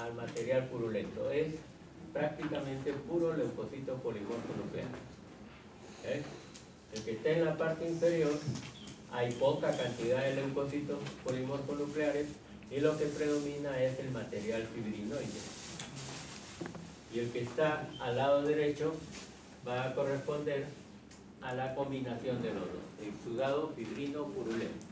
al material purulento. Es prácticamente puro leucocito polimorfo nuclear. El que está en la parte inferior, hay poca cantidad de leucocitos polimorfonucleares y lo que predomina es el material fibrinoide. Y el que está al lado derecho va a corresponder a la combinación de los dos, el exudado fibrino purulento,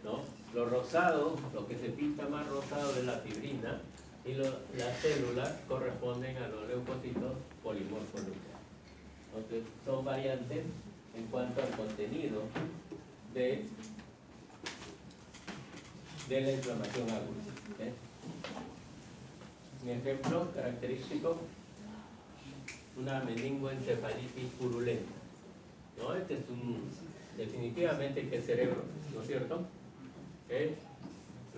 ¿no? Lo rosado, lo que se pinta más rosado es la fibrina y las células corresponden a los leucocitos polimorfonucleares. Entonces son variantes en cuanto al contenido de la inflamación aguda. Un ejemplo característico, una meningoencefalitis purulenta, ¿no? Este es definitivamente que es cerebro, ¿no es cierto? El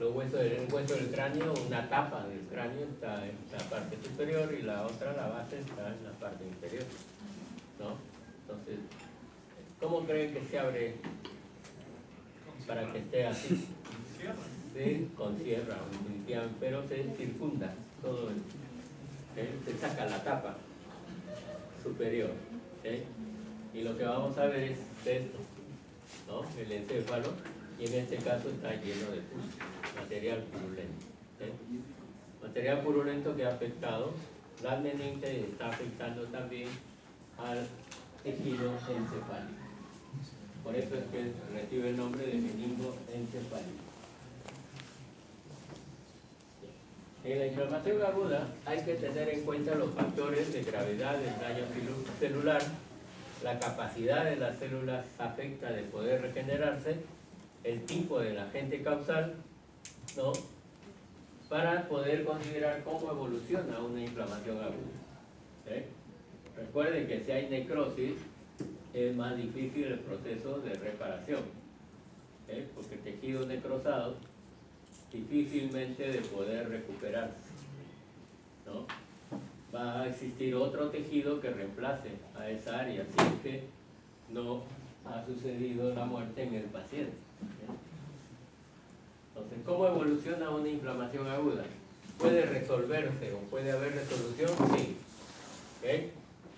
hueso del cráneo, una tapa del cráneo está en la parte superior y la otra, la base, está en la parte inferior, ¿no? Entonces, ¿cómo creen que se abre para que esté así? Con sierra, definitivamente, pero se circunda todo se saca la tapa superior, y lo que vamos a ver es esto, ¿no? El encéfalo, y en este caso está lleno de pus, material purulento. Material purulento que ha afectado la meninge y está afectando también al tejido encefálico. Por eso es que recibe el nombre de meningoencefalitis. En la inflamación aguda hay que tener en cuenta los factores de gravedad del daño celular, la capacidad de las células afecta de poder regenerarse, el tipo del agente causal, ¿no? Para poder considerar cómo evoluciona una inflamación aguda. Recuerden que si hay necrosis, es más difícil el proceso de reparación, porque el tejido necrosado difícilmente de poder recuperarse, ¿no? Va a existir otro tejido que reemplace a esa área si es que no ha sucedido la muerte en el paciente. Entonces, ¿cómo evoluciona una inflamación aguda? ¿Puede resolverse o puede haber resolución? Sí.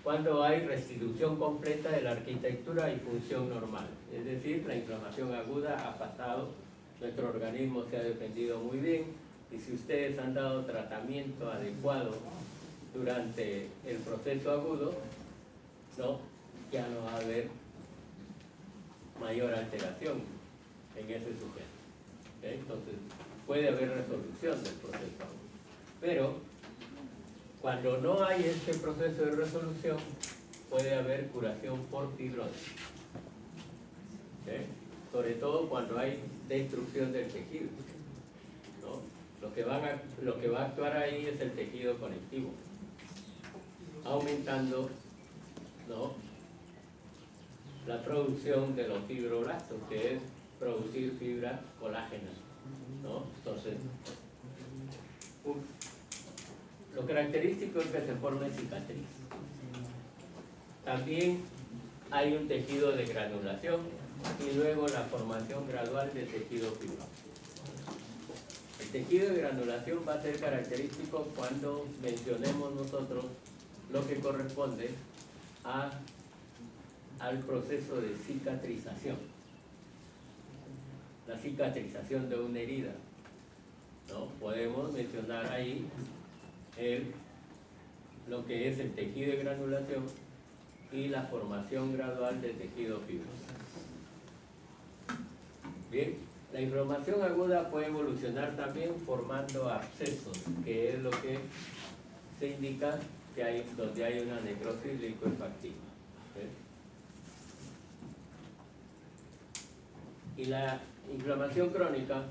Cuando hay restitución completa de la arquitectura y función normal, es decir, la inflamación aguda ha pasado, nuestro organismo se ha defendido muy bien, y si ustedes han dado tratamiento adecuado durante el proceso agudo, ¿no? Ya no va a haber mayor alteración en ese sujeto. Entonces, puede haber resolución del proceso agudo. Pero, cuando no hay este proceso de resolución, puede haber curación por fibrosis. Sobre todo cuando hay destrucción del tejido, ¿no? Lo que va a actuar ahí es el tejido conectivo, aumentando, ¿no?, la producción de los fibroblastos, que es producir fibra colágena, ¿no? Entonces, lo característico es que se forme cicatriz. También hay un tejido de granulación y luego la formación gradual del tejido fibroso. El tejido de granulación va a ser característico cuando mencionemos nosotros lo que corresponde al proceso de cicatrización. La cicatrización de una herida, ¿no? Podemos mencionar ahí lo que es el tejido de granulación y la formación gradual del tejido fibroso. Bien, la inflamación aguda puede evolucionar también formando abscesos, que es lo que se indica que donde hay una necrosis licoefactiva. Y la inflamación crónica,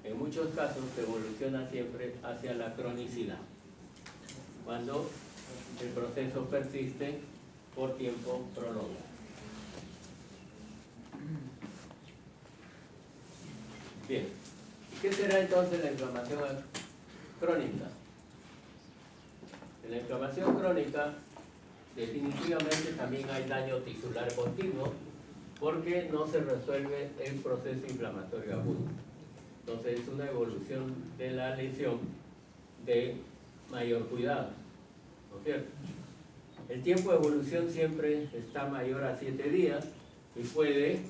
en muchos casos, evoluciona siempre hacia la cronicidad, cuando el proceso persiste por tiempo prolongado. Bien, ¿qué será entonces la inflamación crónica? En la inflamación crónica, definitivamente también hay daño tisular continuo, porque no se resuelve el proceso inflamatorio agudo. Entonces es una evolución de la lesión de mayor cuidado, ¿no es cierto? El tiempo de evolución siempre está mayor a 7 días y puede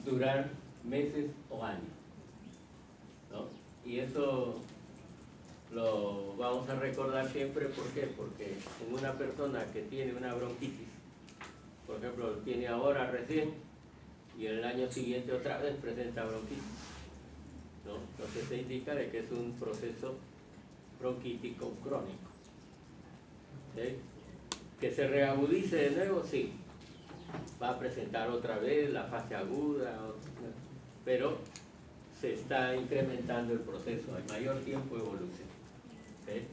durar meses o años, ¿no? Y eso lo vamos a recordar siempre. ¿Por qué? Porque en una persona que tiene una bronquitis, por ejemplo, lo tiene ahora recién y el año siguiente otra vez presenta bronquitis, ¿no? Entonces se indica de que es un proceso bronquítico crónico. ¿Sí? Que se reagudice de nuevo, sí, va a presentar otra vez la fase aguda, pero se está incrementando el proceso, hay mayor tiempo de evolución. ¿Sí?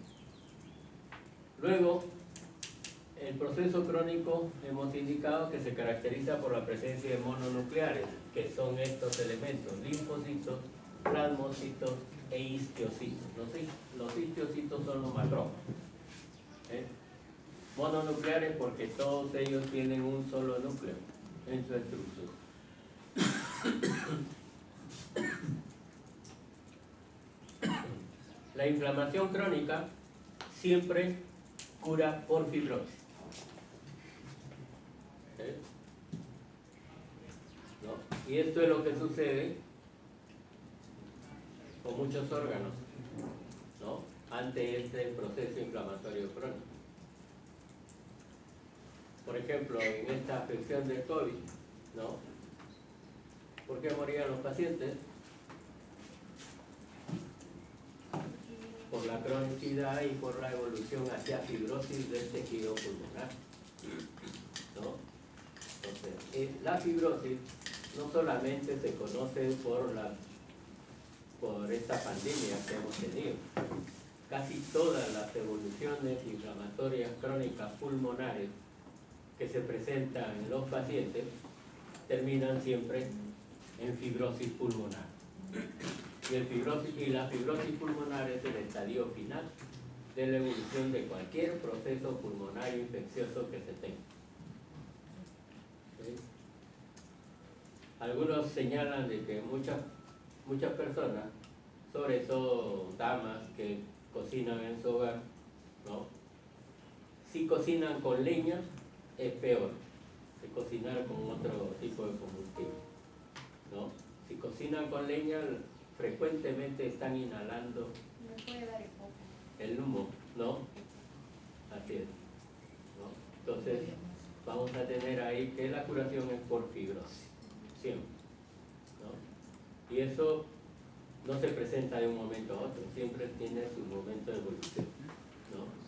Luego, el proceso crónico hemos indicado que se caracteriza por la presencia de mononucleares, que son estos elementos: linfocitos, plasmocitos e histiocitos. Los histiocitos son los macrófagos. Mononucleares porque todos ellos tienen un solo núcleo en su estructura. La inflamación crónica siempre cura por fibrosis. ¿No? Y esto es lo que sucede con muchos órganos, ¿no? Ante este proceso inflamatorio crónico. Por ejemplo, en esta afección del COVID, ¿no? ¿Por qué morían los pacientes? Por la cronicidad y por la evolución hacia fibrosis del tejido pulmonar, ¿no? Entonces, la fibrosis no solamente se conoce por esta pandemia que hemos tenido. Casi todas las evoluciones inflamatorias crónicas pulmonares que se presentan en los pacientes terminan siempre en fibrosis pulmonar. Y la fibrosis pulmonar es el estadio final de la evolución de cualquier proceso pulmonar infeccioso que se tenga. ¿Sí? Algunos señalan de que muchas personas, sobre todo damas que cocinan en su hogar, ¿no? Si cocinan con leña es peor que cocinar con otro tipo de combustible, ¿no? Si cocinan con leña, frecuentemente están inhalando el humo, ¿no? Así es, ¿no? Entonces vamos a tener ahí que la curación es por fibrosis, siempre, ¿no? Y eso no se presenta de un momento a otro, siempre tiene su momento de evolución, ¿no?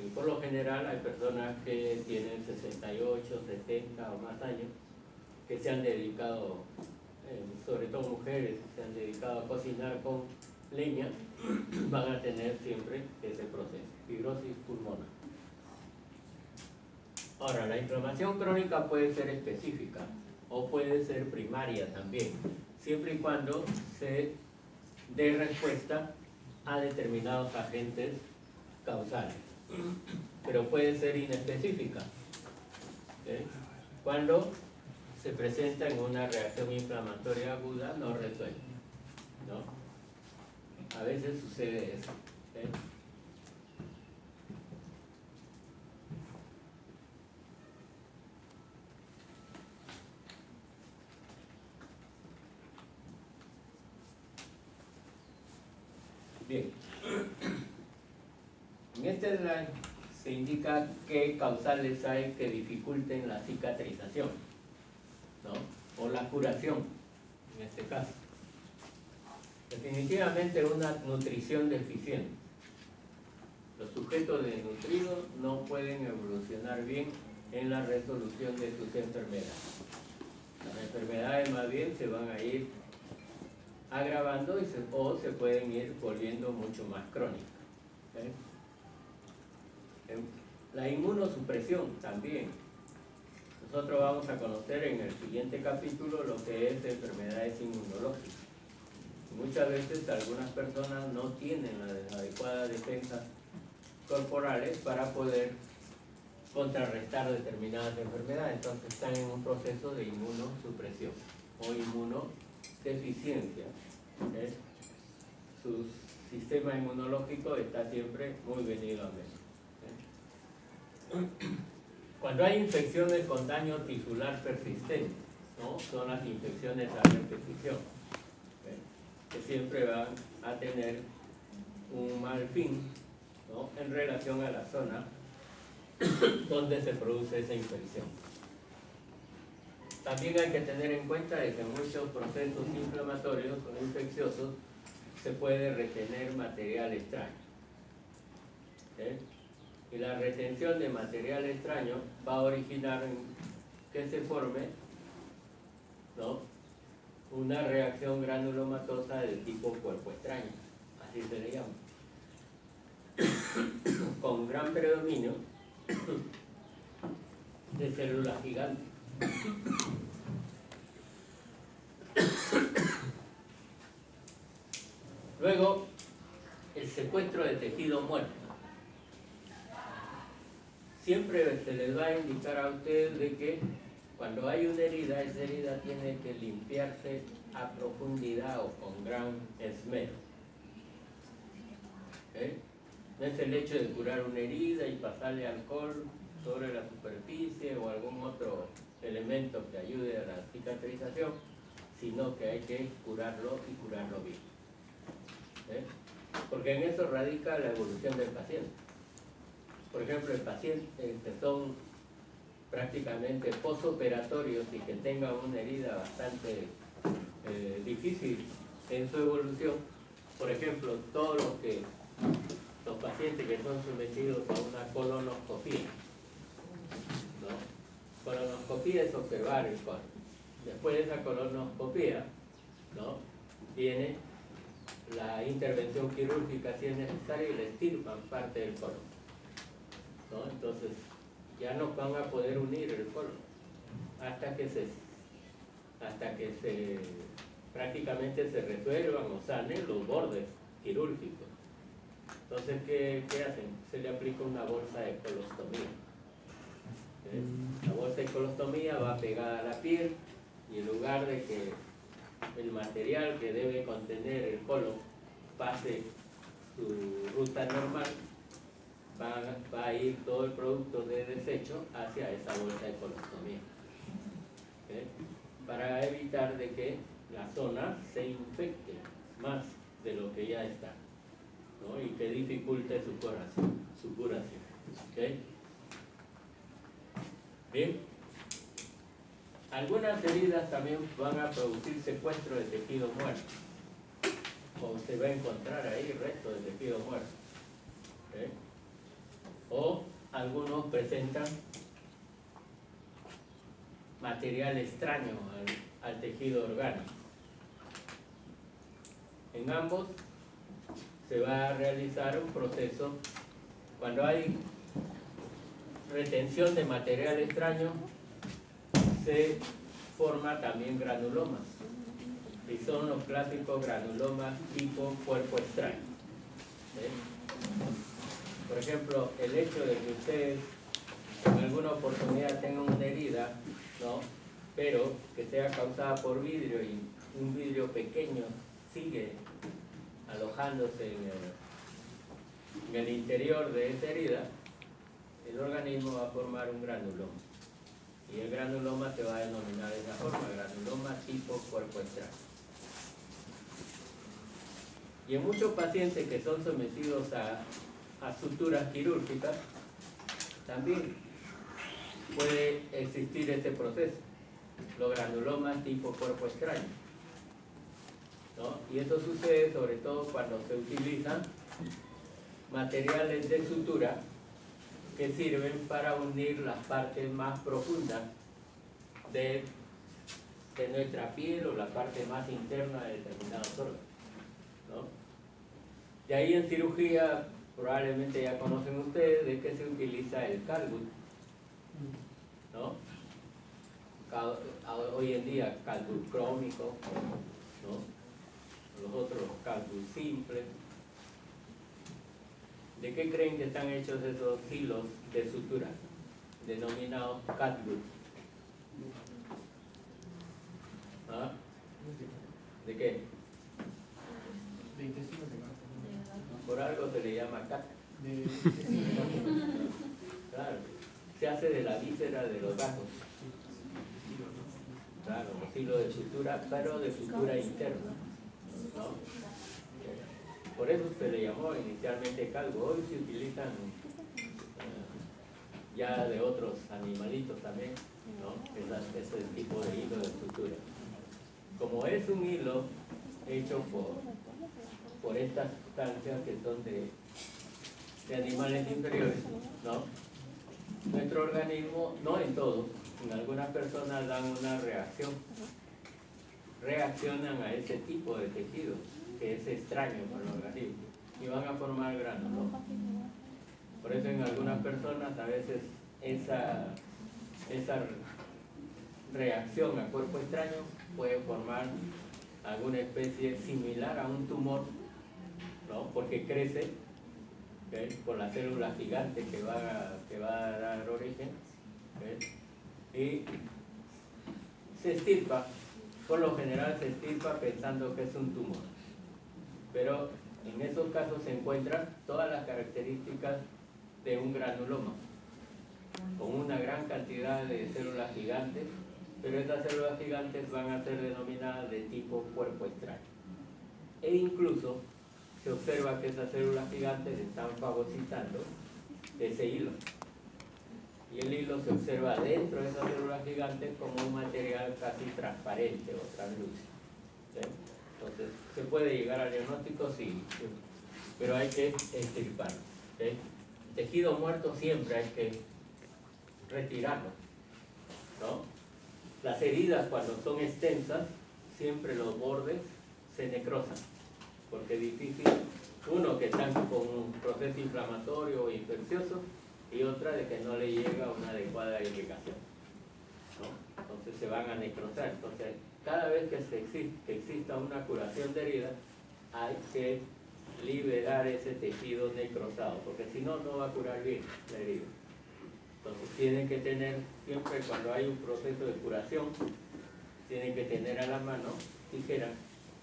Y por lo general hay personas que tienen 68, 70 o más años que se han dedicado, sobre todo mujeres, se han dedicado a cocinar con leña, van a tener siempre ese proceso, fibrosis pulmonar. Ahora, la inflamación crónica puede ser específica o puede ser primaria también, siempre y cuando se dé respuesta a determinados agentes causales, pero puede ser inespecífica, ¿sí? Cuando se presenta en una reacción inflamatoria aguda no resuelta, ¿no? A veces sucede eso, ¿sí? Bien, en este slide se indica qué causales hay que dificulten la cicatrización, ¿no? O la curación, en este caso. Definitivamente una nutrición deficiente. Los sujetos desnutridos no pueden evolucionar bien en la resolución de sus enfermedades. Las enfermedades más bien se van a ir agravando o se pueden ir volviendo mucho más crónicas. ¿Sí? La inmunosupresión también. Nosotros vamos a conocer en el siguiente capítulo lo que es enfermedades inmunológicas. Muchas veces algunas personas no tienen las adecuadas defensas corporales para poder contrarrestar determinadas enfermedades, entonces están en un proceso de inmunosupresión o inmunodeficiencia. Sus sistema inmunológico está siempre muy venido a menos. Cuando hay infecciones con daño tisular persistente, ¿no? Son las infecciones a repetición, que siempre van a tener un mal fin, ¿no? En relación a la zona donde se produce esa infección. También hay que tener en cuenta que en muchos procesos inflamatorios o infecciosos se puede retener material extraño. Y la retención de material extraño va a originar que se forme, ¿no? Una reacción granulomatosa del tipo cuerpo extraño, así se le llama, con gran predominio de células gigantes. Luego, el secuestro de tejido muerto. Siempre se les va a indicar a ustedes de que cuando hay una herida, esa herida tiene que limpiarse a profundidad o con gran esmero. No es el hecho de curar una herida y pasarle alcohol sobre la superficie o algún otro elemento que ayude a la cicatrización, sino que hay que curarlo y curarlo bien. Porque en eso radica la evolución del paciente. Por ejemplo, el paciente que son prácticamente posoperatorios y que tengan una herida bastante difícil en su evolución, por ejemplo, todos los pacientes que son sometidos a una colonoscopía, ¿no? Colonoscopía es observar el colon. Después de esa colonoscopía, ¿no? Viene la intervención quirúrgica si es necesaria y le extirpan parte del colon, ¿no? Entonces ya no van a poder unir el colon hasta que prácticamente se resuelvan o sanen los bordes quirúrgicos. Entonces, ¿qué hacen? Se le aplica una bolsa de colostomía. La bolsa de colostomía va pegada a la piel y en lugar de que el material que debe contener el colon pase su ruta normal, va a ir todo el producto de desecho hacia esa bolsa de colostomía, para evitar de que la zona se infecte más de lo que ya está, ¿no? Y que dificulte su curación. ¿Okay? Bien, algunas heridas también van a producir secuestro de tejido muerto, o se va a encontrar ahí resto de tejido muerto. ¿Okay? O algunos presentan material extraño al tejido orgánico. En ambos se va a realizar un proceso. Cuando hay retención de material extraño, se forma también granulomas, y son los clásicos granulomas tipo cuerpo extraño. Por ejemplo, el hecho de que ustedes en alguna oportunidad tengan una herida, ¿no? Pero que sea causada por vidrio y un vidrio pequeño sigue alojándose en el interior de esa herida, el organismo va a formar un granuloma. Y el granuloma se va a denominar de esa forma, granuloma tipo cuerpo extraño. Y en muchos pacientes que son sometidos a suturas quirúrgicas, también puede existir este proceso, los granulomas tipo cuerpo extraño, ¿no? Y eso sucede sobre todo cuando se utilizan materiales de sutura que sirven para unir las partes más profundas de nuestra piel o la parte más interna de determinados órganos, ¿no? Y ahí en cirugía probablemente ya conocen ustedes de que se utiliza el calgut, ¿no? Hoy en día calgut crómico, ¿no? Los otros calgut simples. ¿De qué creen que están hechos esos hilos de sutura denominados calgut? ¿Ah? ¿De qué? De intestinos de Por algo se le llama caca. Claro, se hace de la víscera de los gatos. Claro, los hilos de sutura, pero de sutura interna, ¿no? Por eso se le llamó inicialmente calvo. Hoy se utilizan ya de otros animalitos también, ¿no? Ese tipo de hilo de sutura. Como es un hilo hecho por estas sustancias que son de animales inferiores, ¿no? Nuestro organismo, no en todos, en algunas personas dan una reaccionan a ese tipo de tejido que es extraño para el organismo y van a formar gránulos. Por eso en algunas personas a veces esa reacción a cuerpo extraño puede formar alguna especie similar a un tumor, ¿no? Porque crece, ¿okay?, con las células gigantes que va a dar origen, ¿okay?, y se extirpa. Por lo general se extirpa pensando que es un tumor, pero en esos casos se encuentran todas las características de un granuloma, con una gran cantidad de células gigantes, pero estas células gigantes van a ser denominadas de tipo cuerpo extraño. E incluso se observa que esas células gigantes están fagocitando ese hilo. Y el hilo se observa dentro de esas células gigantes como un material casi transparente o translúcido. ¿Sí? Entonces, ¿se puede llegar al diagnóstico? Sí, pero hay que extirparlo. ¿Sí? Tejido muerto siempre hay que retirarlo, ¿no? Las heridas, cuando son extensas, siempre los bordes se necrosan, porque es difícil, uno, que están con un proceso inflamatorio o infeccioso, y otra de que no le llega una adecuada irrigación, ¿no? Entonces se van a necrosar. Entonces, cada vez que exista una curación de heridas, hay que liberar ese tejido necrosado, porque si no, no va a curar bien la herida. Entonces tienen que tener, siempre cuando hay un proceso de curación, tienen que tener a la mano tijeras,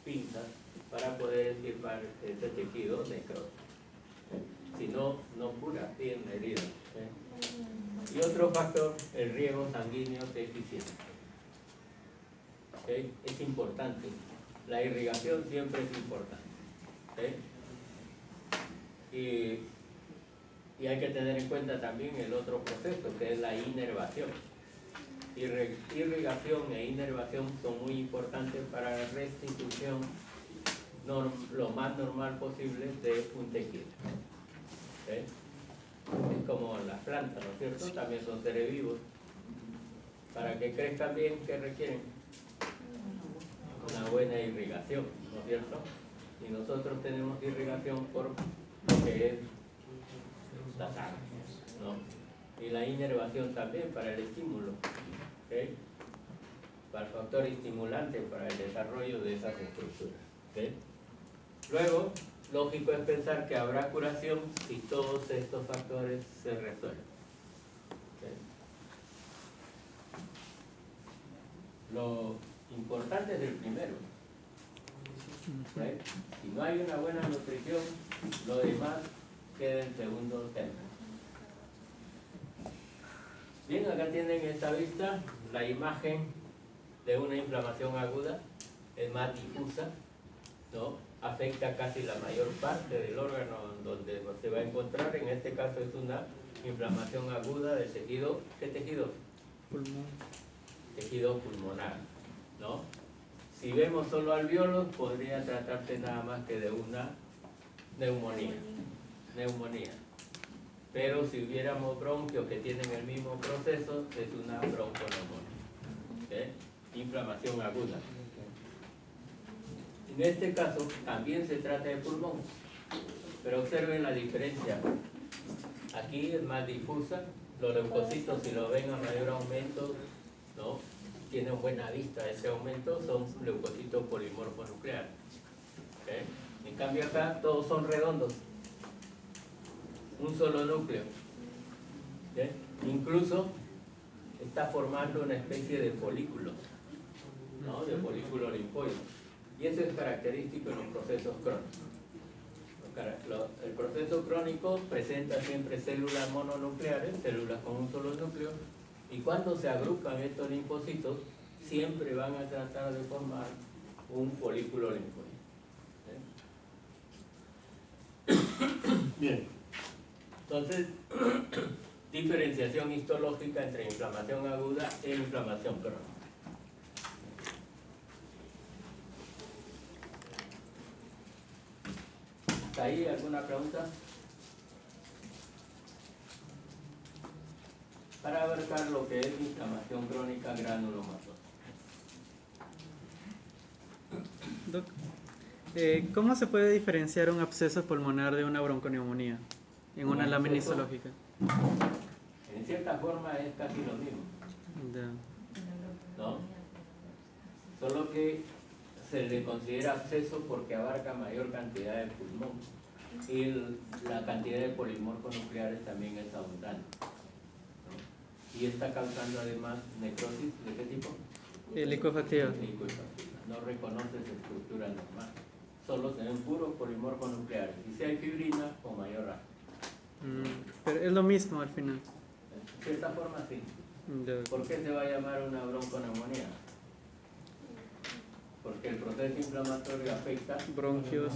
pinzas, para poder extirpar ese tejido necroso. Si no, no cura bien la herida. Y otro factor, el riego sanguíneo deficiente. ¿Okay? Es importante. La irrigación siempre es importante. ¿Okay? Y hay que tener en cuenta también el otro proceso, que es la inervación. Irrigación e inervación son muy importantes para la restitución lo más normal posible de un tejido. ¿Okay? Es como las plantas, ¿no es cierto? También son seres vivos. Para que crezcan bien, ¿qué requieren? Una buena irrigación, ¿no es cierto? Y nosotros tenemos irrigación por lo que es la sangre, ¿no? Y la inervación también para el estímulo, ¿okay?, para el factor estimulante para el desarrollo de esas estructuras, ¿okay? Luego, lógico es pensar que habrá curación si todos estos factores se resuelven. ¿Okay? Lo importante es el primero. ¿Okay? Si no hay una buena nutrición, lo demás queda en segundo término. Bien, acá tienen esta vista la imagen de una inflamación aguda, es más difusa, ¿no? Afecta casi la mayor parte del órgano donde se va a encontrar. En este caso es una inflamación aguda del tejido. ¿Qué tejido? Pulmón. Tejido pulmonar, ¿no? Si vemos solo alvéolos, podría tratarse nada más que de una neumonía. Pero si hubiéramos bronquios que tienen el mismo proceso, es una bronconeumonía. ¿Okay? Inflamación aguda. En este caso también se trata de pulmón, pero observen la diferencia. Aquí es más difusa, los leucocitos, si lo ven a mayor aumento, ¿no?, tienen buena vista. Ese aumento son leucocitos polimorfonucleares. ¿Okay? En cambio acá todos son redondos, un solo núcleo. ¿Okay? Incluso está formando una especie de folículo, ¿no?, de folículo linfoide. Y eso es característico en los procesos crónicos. ¿No el proceso crónico presenta siempre células mononucleares, células con un solo núcleo, y cuando se agrupan estos linfocitos, siempre van a tratar de formar un folículo linfóide. Bien, entonces, diferenciación histológica entre inflamación aguda e inflamación crónica. ¿Está ahí alguna pregunta? Para abarcar lo que es inflamación crónica granulomatosa. Doc, ¿cómo se puede diferenciar un absceso pulmonar de una bronconeumonía en una lámina histológica? En cierta forma es casi lo mismo, Ya. ¿no? Solo que se le considera absceso porque abarca mayor cantidad de pulmón y la cantidad de polimorfos nucleares también es abundante, ¿no? Y está causando además necrosis. ¿De qué tipo? Licuefactiva. Licuefactiva. No reconoce su estructura normal, solo se ven puros polimorfos nucleares, y si hay fibrina con mayor rango. Pero es lo mismo al final. De cierta forma sí. Ya. ¿Por qué se va a llamar una bronconeumonía? Porque el proceso inflamatorio afecta Bronquios.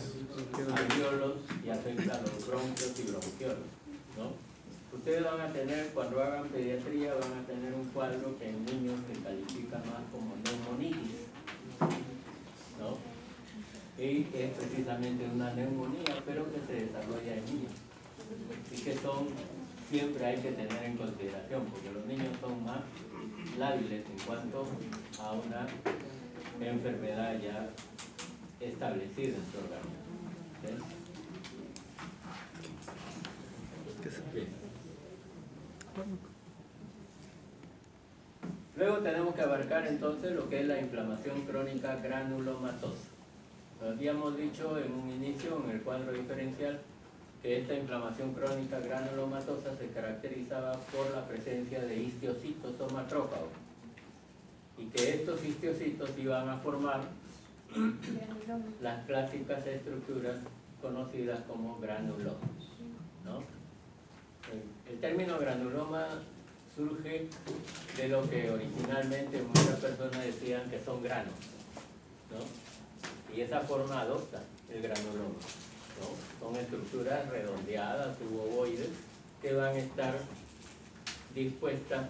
alveolos y afecta a los bronquios y bronquiolos, ¿no? Ustedes van a tener, cuando hagan pediatría, van a tener un cuadro que en niños se califica más como neumonitis, ¿no? Y es precisamente una neumonía, pero que se desarrolla en niños. Así que siempre hay que tener en consideración, porque los niños son más lábiles en cuanto a una enfermedad ya establecida en su organismo. ¿Sí? Bien. Luego tenemos que abarcar entonces lo que es la inflamación crónica granulomatosa. Habíamos dicho en un inicio, en el cuadro diferencial, que esta inflamación crónica granulomatosa se caracterizaba por la presencia de histiocitos o macrófagos, y que estos histiocitos iban a formar las clásicas estructuras conocidas como granulomas, ¿no? El término granuloma surge de lo que originalmente muchas personas decían que son granos, ¿no? Y esa forma adopta el granuloma, ¿no? Son estructuras redondeadas u ovoides que van a estar dispuestas,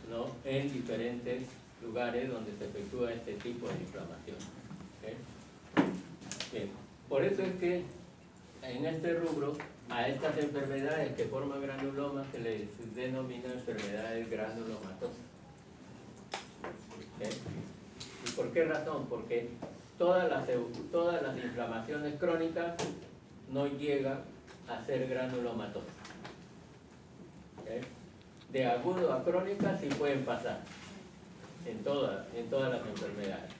¿no?, en diferentes lugares donde se efectúa este tipo de inflamación. ¿Okay? Bien, por eso es que en este rubro a estas enfermedades que forman granulomas se les denomina enfermedades granulomatosas. ¿Okay? ¿Y por qué razón? Porque todas las inflamaciones crónicas no llegan a ser granulomatosas. ¿Okay? De agudo a crónica sí pueden pasar en todas las enfermedades,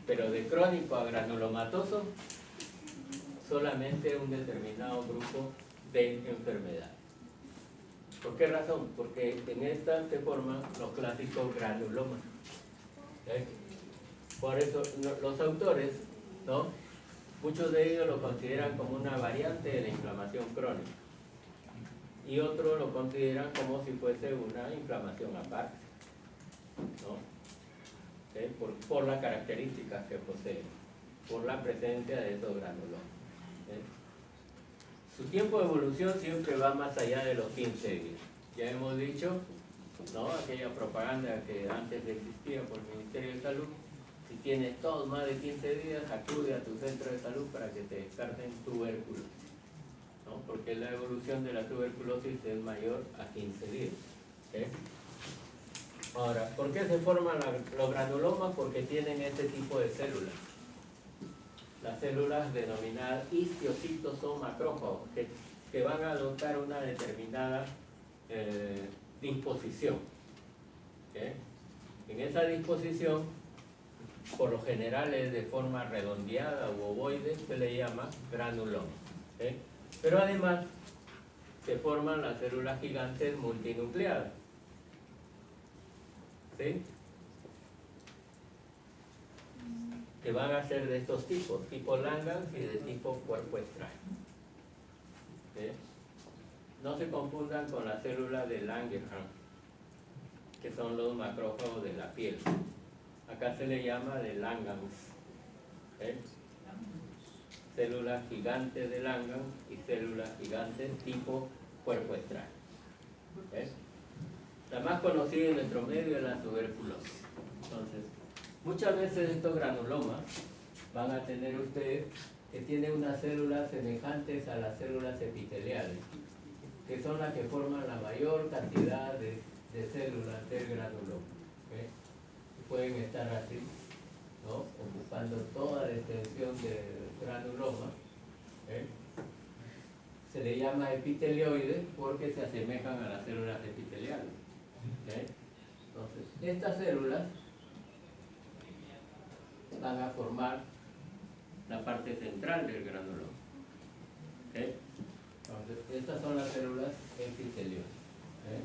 pero de crónico a granulomatoso solamente un determinado grupo de enfermedades. ¿Por qué razón? Porque en esta se forman los clásicos granulomas. ¿Okay? Por eso los autores, ¿no?, muchos de ellos lo consideran como una variante de la inflamación crónica y otros lo consideran como si fuese una inflamación aparte, ¿no? ¿Okay? Por las características que poseen, por la presencia de esos granulomas. ¿Okay? Su tiempo de evolución siempre va más allá de los 15 días. Ya hemos dicho, ¿no?, aquella propaganda que antes existía por el Ministerio de Salud: si tienes todos más de 15 días, acude a tu centro de salud para que te descarten tuberculosis, ¿no? Porque la evolución de la tuberculosis es mayor a 15 días. ¿Okay? Ahora, ¿por qué se forman los granulomas? Porque tienen este tipo de células. Las células denominadas histiocitos o macrófagos, que van a adoptar una determinada disposición. ¿Okay? En esa disposición, por lo general es de forma redondeada u ovoide, se le llama granuloma. ¿Okay? Pero además se forman las células gigantes multinucleadas, ¿sí?, que van a ser de estos tipos, tipo Langerhans y de tipo cuerpo extraño. ¿sí? No se confundan con las células de Langerhans, que son los macrófagos de la piel. Acá se le llama de Langhans, ¿sí? Células gigantes de Langhans y células gigantes tipo cuerpo extraño. ¿Sí? La más conocida en nuestro medio es la tuberculosis. Entonces, muchas veces estos granulomas van a tener ustedes que tienen unas células semejantes a las células epiteliales, que son las que forman la mayor cantidad de células del granuloma. ¿Okay? Pueden estar así, ¿no? Ocupando toda la extensión del granuloma. ¿Okay? Se le llama epitelioides porque se asemejan a las células epiteliales. ¿Okay? Entonces, estas células van a formar la parte central del granuloma. ¿Okay? Entonces, estas son las células epitelioides. ¿Okay?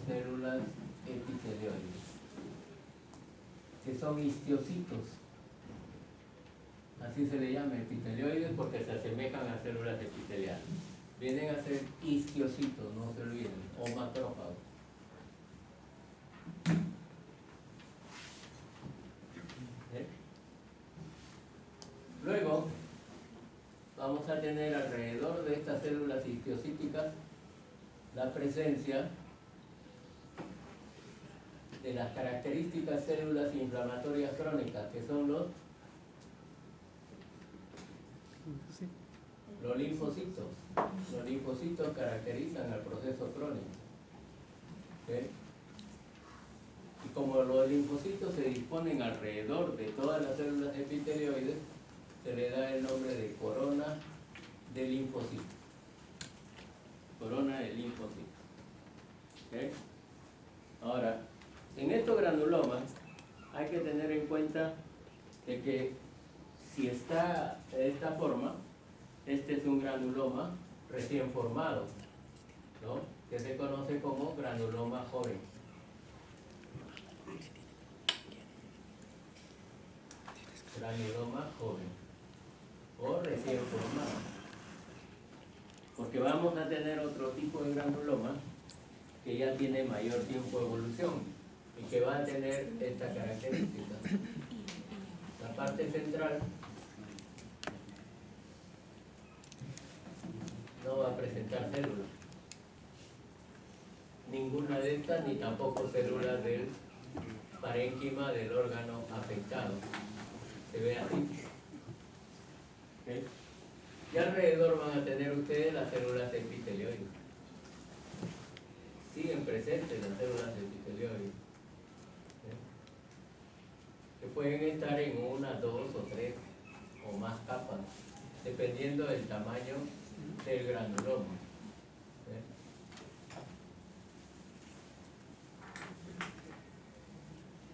Células epitelioides, que son histiocitos. Así se le llama epitelioides porque se asemejan a células epiteliales. Vienen a ser histiocitos, no se olviden, o macrófagos. ¿Sí? Luego, vamos a tener alrededor de estas células histiocíticas la presencia de las características células inflamatorias crónicas, que son los linfocitos. Los linfocitos caracterizan el proceso crónico. ¿Sí? Y como los linfocitos se disponen alrededor de todas las células epitelioides, se le da el nombre de corona de linfocitos. Corona de linfocitos. ¿Sí? Ahora, en estos granulomas hay que tener en cuenta de que si está de esta forma, este es un granuloma recién formado, ¿no? Que se conoce como granuloma joven. Granuloma joven o recién formado. Porque vamos a tener otro tipo de granuloma que ya tiene mayor tiempo de evolución y que va a tener esta característica. La parte central no va a presentar células. Ninguna de estas, ni tampoco células del parénquima del órgano afectado. Se ve así. ¿Okay? Y alrededor van a tener ustedes las células epitelioides. Siguen presentes las células epitelioides. Que pueden estar en una, dos o tres o más capas, dependiendo del tamaño del granuloma.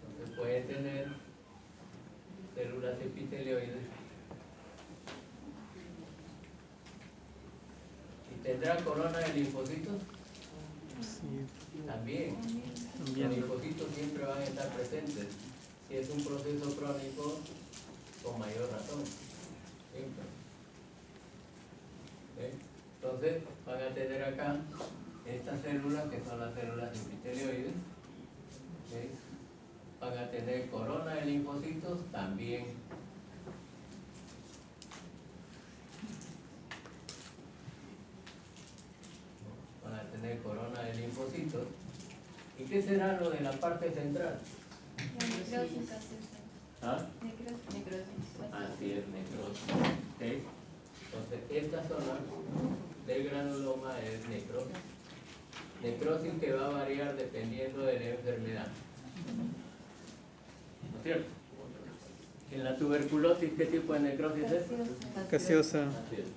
Entonces pueden tener células epitelioides y tendrá corona de linfocitos. Sí. También. Los linfocitos siempre van a estar presentes. Si es un proceso crónico, con mayor razón. Siempre. ¿Sí? Entonces, van a tener acá estas células, que son las células epitelioides. ¿Sí? Van a tener corona de linfocitos también. Van a tener corona de linfocitos. ¿Y qué será lo de la parte central? Necrosis. ¿Ah? Necrosis. Así es, necrosis. ¿Sí? Entonces, esta zona del granuloma es necrosis. Necrosis que va a variar dependiendo de la enfermedad. ¿No es cierto? En la tuberculosis, ¿qué tipo de necrosis es? Gaseosa. Así es.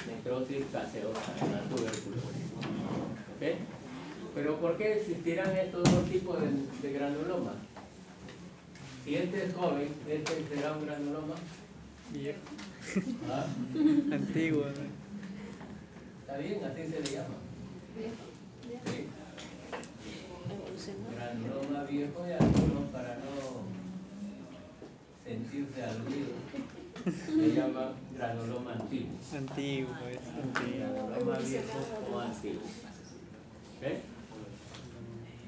Necrosis gaseosa en la tuberculosis. ¿Ok? Pero ¿por qué existirán estos dos tipos de granulomas? Si este es joven, ¿este será un granuloma? Viejo. ¿Ah? Antiguo. ¿Está bien? Así se le llama. ¿Sí? Granuloma viejo, y algunos, para no sentirse aludidos, le llaman granuloma antiguo. Antiguo, es antiguo. Granuloma viejo o antiguo. ¿Ok?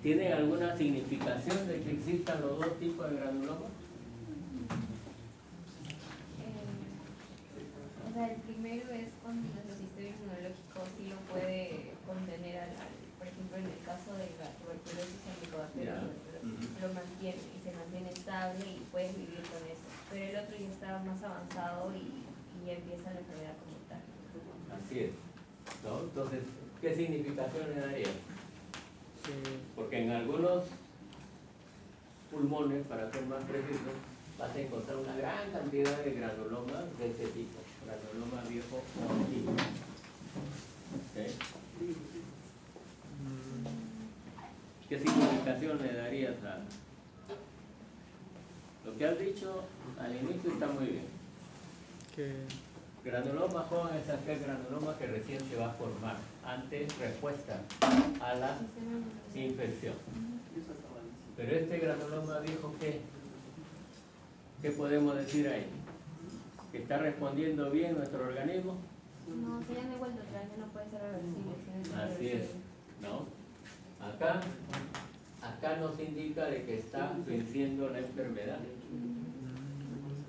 ¿Tiene alguna significación de que existan los dos tipos de granuloma? O sea, el primero es cuando nuestro sistema inmunológico sí lo puede contener por ejemplo, en el caso de la tuberculosis, el micobacterio lo mantiene y se mantiene estable y puedes vivir con eso. Pero el otro ya está más avanzado y ya empieza la enfermedad como tal. Así es, ¿no? Entonces, ¿qué significación le daría? Porque en algunos pulmones, para ser más preciso, vas a encontrar una gran cantidad de granulomas de este tipo, granuloma viejo o antiguo. ¿Okay? ¿Qué significación le darías a lo que has dicho al inicio? Está muy bien. Que Granuloma joven es aquel granuloma que recién se va a formar, antes respuesta a la infección. Pero este granuloma viejo, ¿qué podemos decir ahí? ¿Que está respondiendo bien nuestro organismo? No, se llama igual de atrás, ya no puede ser reversible. Así es, ¿no? Acá nos indica de que está venciendo la enfermedad,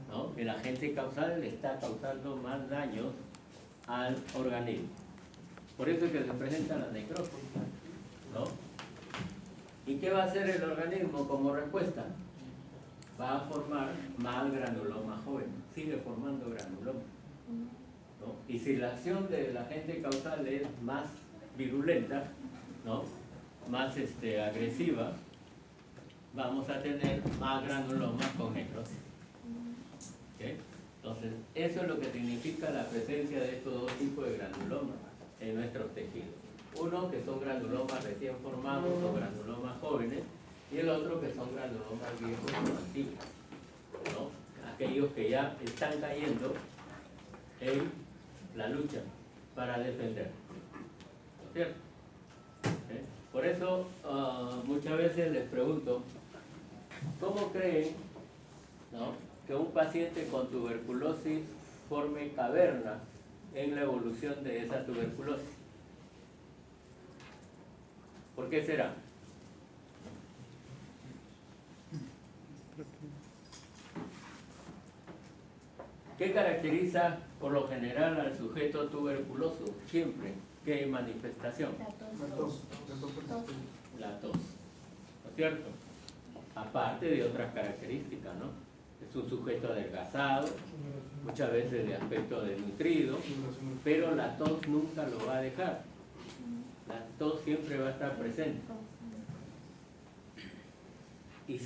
¿no? El agente causal le está causando más daños al organismo. Por eso es que se presenta la necrosis, ¿no? ¿Y qué va a hacer el organismo como respuesta? Va a formar más granuloma joven, sigue formando granuloma, ¿no? Y si la acción del agente causal es más virulenta, ¿no? Más agresiva, vamos a tener más granulomas con necrosis. ¿Okay? Entonces, eso es lo que significa la presencia de estos dos tipos de granulomas en nuestros tejidos. Uno que son granulomas recién formados o granulomas jóvenes, y el otro que son granulomas viejos o antiguos, ¿no? Aquellos que ya están cayendo en la lucha para defender. ¿Cierto? ¿Okay? Por eso muchas veces les pregunto, ¿cómo creen, ¿no?, que un paciente con tuberculosis forme caverna en la evolución de esa tuberculosis? ¿Por qué será? ¿Qué caracteriza por lo general al sujeto tuberculoso? Siempre. ¿Qué manifestación? La tos. ¿No es cierto? Aparte de otras características, ¿no? Es un sujeto adelgazado, muchas veces de aspecto desnutrido, pero la tos nunca lo va a dejar. La tos siempre va a estar presente. Y si